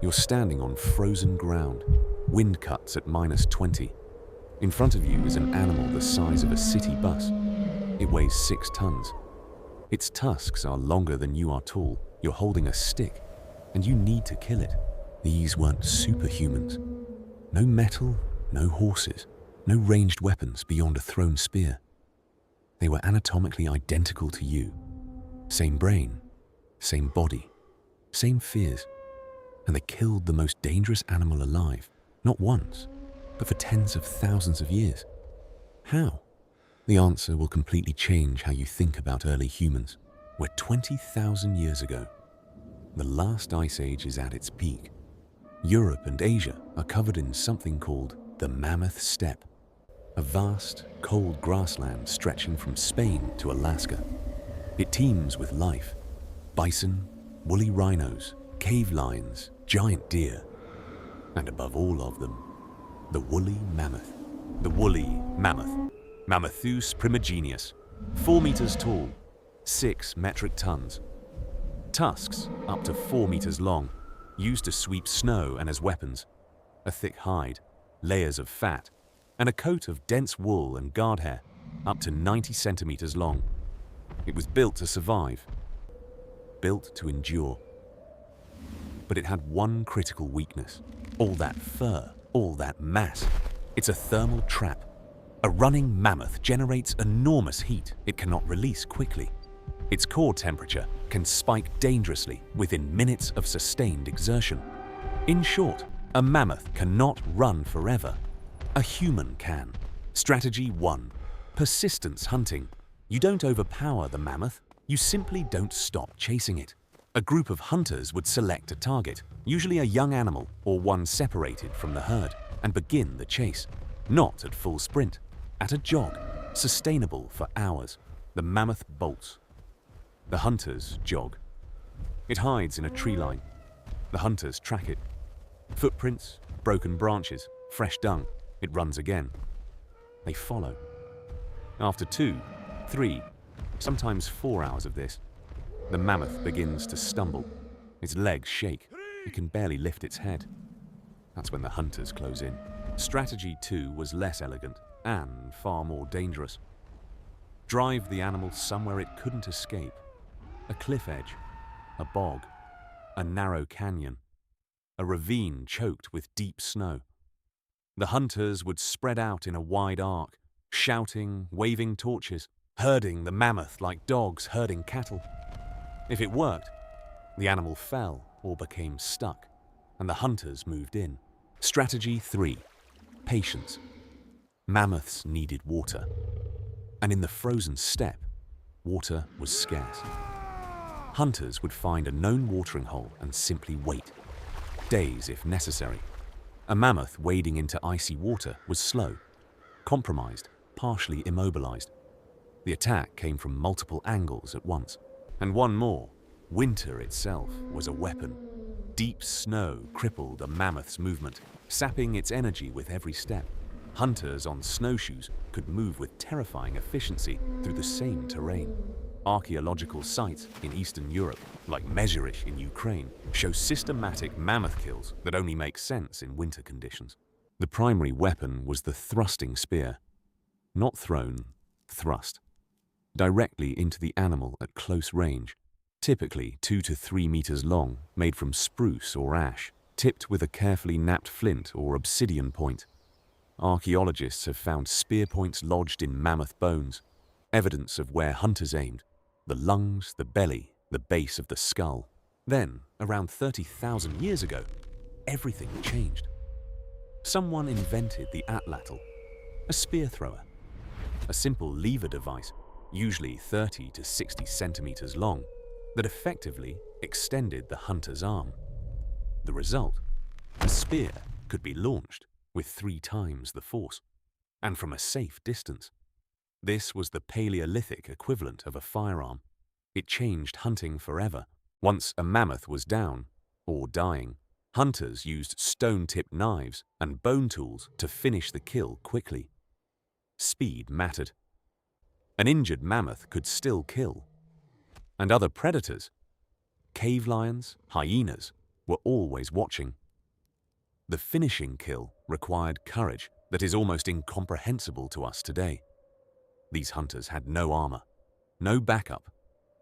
You're standing on frozen ground, wind cuts at -20. In front of you is an animal the size of a city bus. It weighs 6 tons. Its tusks are longer than you are tall. You're holding a stick, and you need to kill it. These weren't superhumans. No metal, no horses, no ranged weapons beyond a thrown spear. They were anatomically identical to you. Same brain, same body, same fears. And they killed the most dangerous animal alive, not once, but for tens of thousands of years. How? The answer will completely change how you think about early humans. We're 20,000 years ago. The last ice age is at its peak. Europe and Asia are covered in something called the Mammoth Steppe, a vast, cold grassland stretching from Spain to Alaska. It teems with life: bison, woolly rhinos, cave lions, giant deer, and above all of them, the woolly mammoth. The woolly mammoth, Mammothus primigenius, 4 meters tall, 6 metric tons. Tusks up to 4 meters long, used to sweep snow and as weapons. A thick hide, layers of fat, and a coat of dense wool and guard hair, up to 90 centimeters long. It was built to survive, built to endure. But it had one critical weakness. All that fur, all that mass. It's a thermal trap. A running mammoth generates enormous heat it cannot release quickly. Its core temperature can spike dangerously within minutes of sustained exertion. In short, a mammoth cannot run forever. A human can. Strategy 1. Persistence hunting. You don't overpower the mammoth, you simply don't stop chasing it. A group of hunters would select a target, usually a young animal or one separated from the herd, and begin the chase. Not at full sprint, at a jog, sustainable for hours. The mammoth bolts. The hunters jog. It hides in a tree line. The hunters track it. Footprints, broken branches, fresh dung. It runs again. They follow. After 2, 3, sometimes 4 hours of this, the mammoth begins to stumble. Its legs shake. It can barely lift its head. That's when the hunters close in. Strategy 2 was less elegant and far more dangerous. Drive the animal somewhere it couldn't escape. A cliff edge, a bog, a narrow canyon, a ravine choked with deep snow. The hunters would spread out in a wide arc, shouting, waving torches, herding the mammoth like dogs herding cattle. If it worked, the animal fell or became stuck, and the hunters moved in. Strategy 3. Patience. Mammoths needed water, and in the frozen steppe, water was scarce. Hunters would find a known watering hole and simply wait, days if necessary. A mammoth wading into icy water was slow, compromised, partially immobilized. The attack came from multiple angles at once. And one more, winter itself was a weapon. Deep snow crippled a mammoth's movement, sapping its energy with every step. Hunters on snowshoes could move with terrifying efficiency through the same terrain. Archaeological sites in Eastern Europe, like Mezherish in Ukraine, show systematic mammoth kills that only make sense in winter conditions. The primary weapon was the thrusting spear. Not thrown, thrust. Directly into the animal at close range, typically 2 to 3 meters long, made from spruce or ash, tipped with a carefully knapped flint or obsidian point. Archaeologists have found spear points lodged in mammoth bones, evidence of where hunters aimed: the lungs, the belly, the base of the skull. Then, around 30,000 years ago, everything changed. Someone invented the atlatl, a spear thrower, a simple lever device, usually 30 to 60 centimeters long, that effectively extended the hunter's arm. The result? A spear could be launched with 3 times the force, and from a safe distance. This was the Paleolithic equivalent of a firearm. It changed hunting forever. Once a mammoth was down, or dying, hunters used stone-tipped knives and bone tools to finish the kill quickly. Speed mattered. An injured mammoth could still kill. And other predators, cave lions, hyenas, were always watching. The finishing kill required courage that is almost incomprehensible to us today. These hunters had no armor, no backup,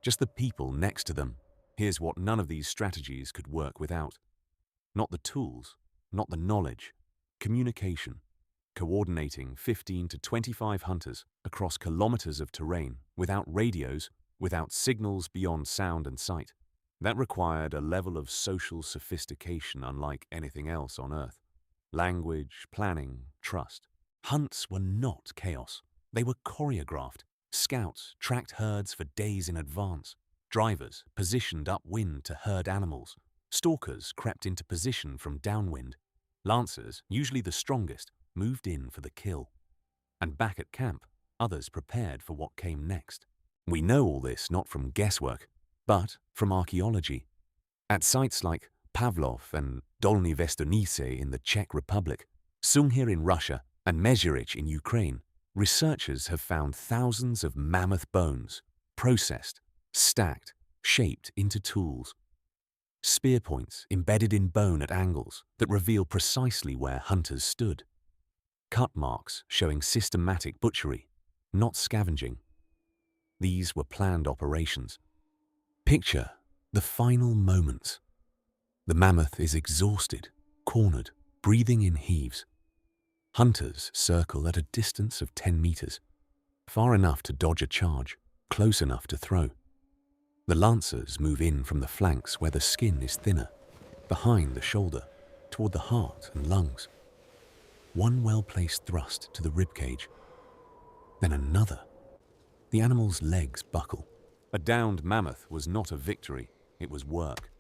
just the people next to them. Here's what none of these strategies could work without. Not the tools, not the knowledge, communication, coordinating 15 to 25 hunters across kilometers of terrain without radios, without signals beyond sound and sight. That required a level of social sophistication unlike anything else on Earth. Language, planning, trust. Hunts were not chaos. They were choreographed. Scouts tracked herds for days in advance. Drivers positioned upwind to herd animals. Stalkers crept into position from downwind. Lancers, usually the strongest, moved in for the kill. And back at camp, others prepared for what came next. We know all this not from guesswork, but from archaeology. At sites like Pavlov and Dolny Vestonice in the Czech Republic, Sunghir in Russia, and Mezhirich in Ukraine, researchers have found thousands of mammoth bones, processed, stacked, shaped into tools. Spear points embedded in bone at angles that reveal precisely where hunters stood. Cut marks showing systematic butchery, not scavenging. These were planned operations. Picture the final moments. The mammoth is exhausted, cornered, breathing in heaves. Hunters circle at a distance of 10 meters, far enough to dodge a charge, close enough to throw. The lancers move in from the flanks where the skin is thinner, behind the shoulder, toward the heart and lungs. One well-placed thrust to the ribcage, then another. The animal's legs buckle. A downed mammoth was not a victory, it was work.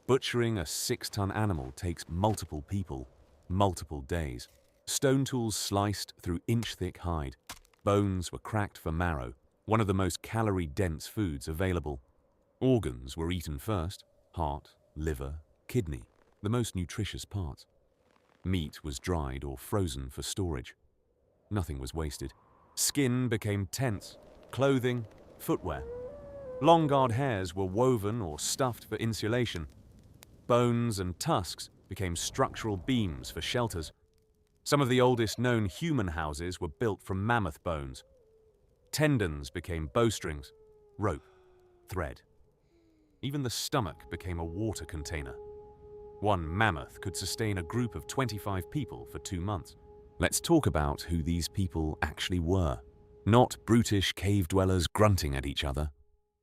Butchering a 6-ton animal takes multiple people, multiple days. Stone tools sliced through inch-thick hide. Bones were cracked for marrow, one of the most calorie-dense foods available. Organs were eaten first: heart, liver, kidney, the most nutritious parts. Meat was dried or frozen for storage. Nothing was wasted. Skin became tents, clothing, footwear. Long guard hairs were woven or stuffed for insulation. Bones and tusks became structural beams for shelters. Some of the oldest known human houses were built from mammoth bones. Tendons became bowstrings, rope, thread. Even the stomach became a water container. One mammoth could sustain a group of 25 people for 2 months. Let's talk about who these people actually were. Not brutish cave dwellers grunting at each other.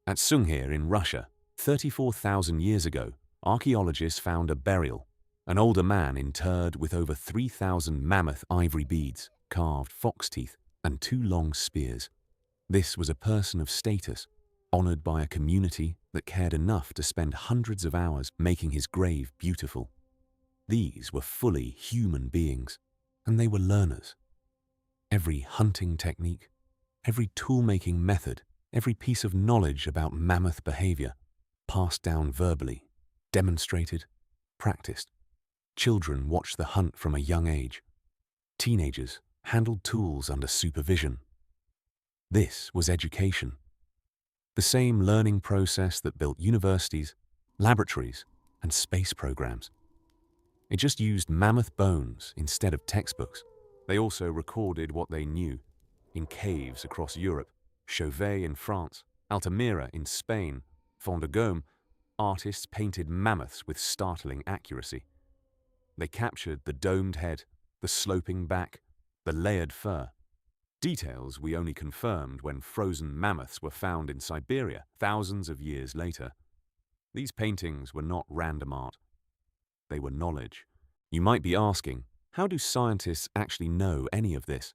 At Sunghir in Russia, 34,000 years ago, archaeologists found a burial. An older man interred with over 3,000 mammoth ivory beads, carved fox teeth, and 2 long spears. This was a person of status, honored by a community that cared enough to spend hundreds of hours making his grave beautiful. These were fully human beings, and they were learners. Every hunting technique, every tool-making method, every piece of knowledge about mammoth behavior, passed down verbally, demonstrated, practiced. Children watched the hunt from a young age. Teenagers handled tools under supervision. This was education. The same learning process that built universities, laboratories, and space programs. It just used mammoth bones instead of textbooks. They also recorded what they knew. In caves across Europe, Chauvet in France, Altamira in Spain, Fond de Gaume, artists painted mammoths with startling accuracy. They captured the domed head, the sloping back, the layered fur. Details we only confirmed when frozen mammoths were found in Siberia thousands of years later. These paintings were not random art. They were knowledge. You might be asking, how do scientists actually know any of this?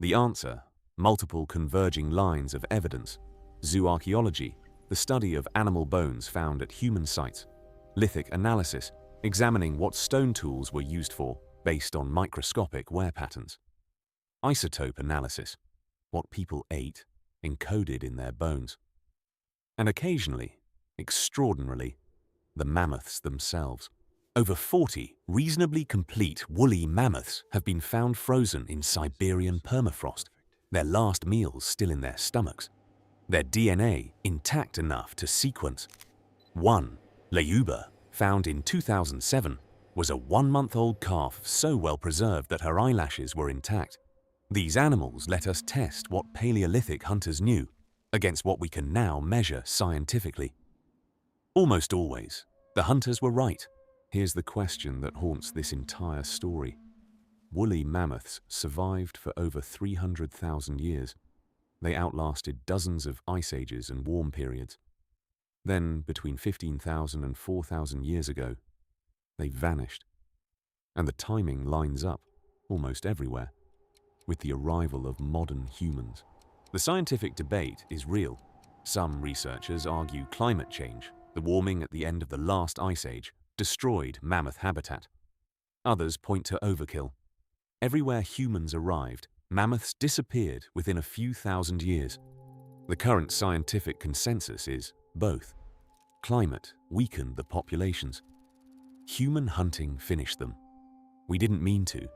The answer: multiple converging lines of evidence. Zooarchaeology, the study of animal bones found at human sites. Lithic analysis, examining what stone tools were used for based on microscopic wear patterns. Isotope analysis, what people ate, encoded in their bones. And occasionally, extraordinarily, the mammoths themselves. Over 40 reasonably complete woolly mammoths have been found frozen in Siberian permafrost, their last meals still in their stomachs, their DNA intact enough to sequence 1. Leuba, found in 2007, was a 1-month-old calf so well preserved that her eyelashes were intact. These animals let us test what Paleolithic hunters knew against what we can now measure scientifically. Almost always, the hunters were right. Here's the question that haunts this entire story. Woolly mammoths survived for over 300,000 years. They outlasted dozens of ice ages and warm periods. Then, between 15,000 and 4,000 years ago, they vanished. And the timing lines up, almost everywhere, with the arrival of modern humans. The scientific debate is real. Some researchers argue climate change, the warming at the end of the last ice age, destroyed mammoth habitat. Others point to overkill. Everywhere humans arrived, mammoths disappeared within a few thousand years. The current scientific consensus is both. Climate weakened the populations. Human hunting finished them. We didn't mean to.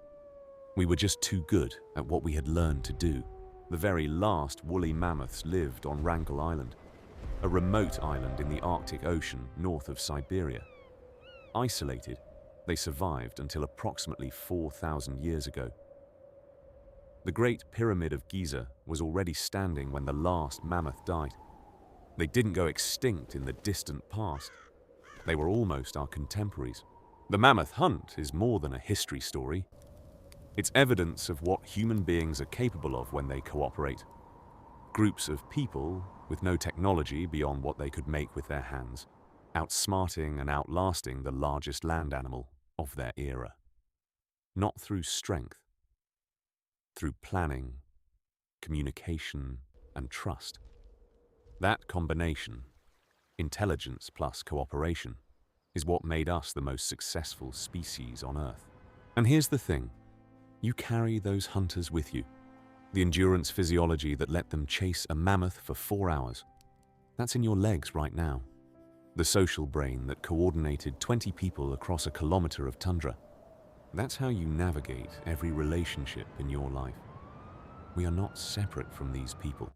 We were just too good at what we had learned to do. The very last woolly mammoths lived on Wrangel Island, a remote island in the Arctic Ocean north of Siberia. Isolated, they survived until approximately 4,000 years ago. The Great Pyramid of Giza was already standing when the last mammoth died. They didn't go extinct in the distant past. They were almost our contemporaries. The mammoth hunt is more than a history story. It's evidence of what human beings are capable of when they cooperate. Groups of people with no technology beyond what they could make with their hands, outsmarting and outlasting the largest land animal of their era. Not through strength, through planning, communication, and trust. That combination, intelligence plus cooperation, is what made us the most successful species on Earth. And here's the thing. You carry those hunters with you. The endurance physiology that let them chase a mammoth for 4 hours. That's in your legs right now. The social brain that coordinated 20 people across a kilometer of tundra. That's how you navigate every relationship in your life. We are not separate from these people.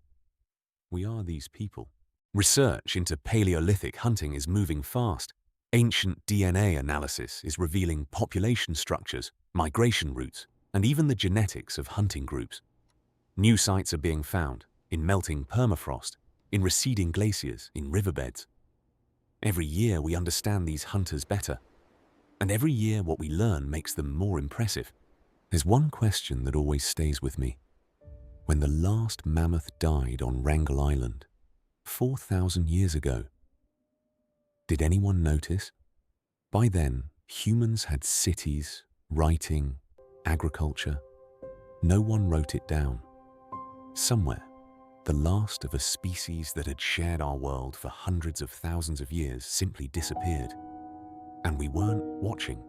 We are these people. Research into Paleolithic hunting is moving fast. Ancient DNA analysis is revealing population structures, migration routes, and even the genetics of hunting groups. New sites are being found in melting permafrost, in receding glaciers, in riverbeds. Every year we understand these hunters better, and every year what we learn makes them more impressive. There's one question that always stays with me. When the last mammoth died on Wrangel Island, 4,000 years ago, did anyone notice? By then, humans had cities, writing, agriculture. No one wrote it down. Somewhere, the last of a species that had shared our world for hundreds of thousands of years simply disappeared. And we weren't watching.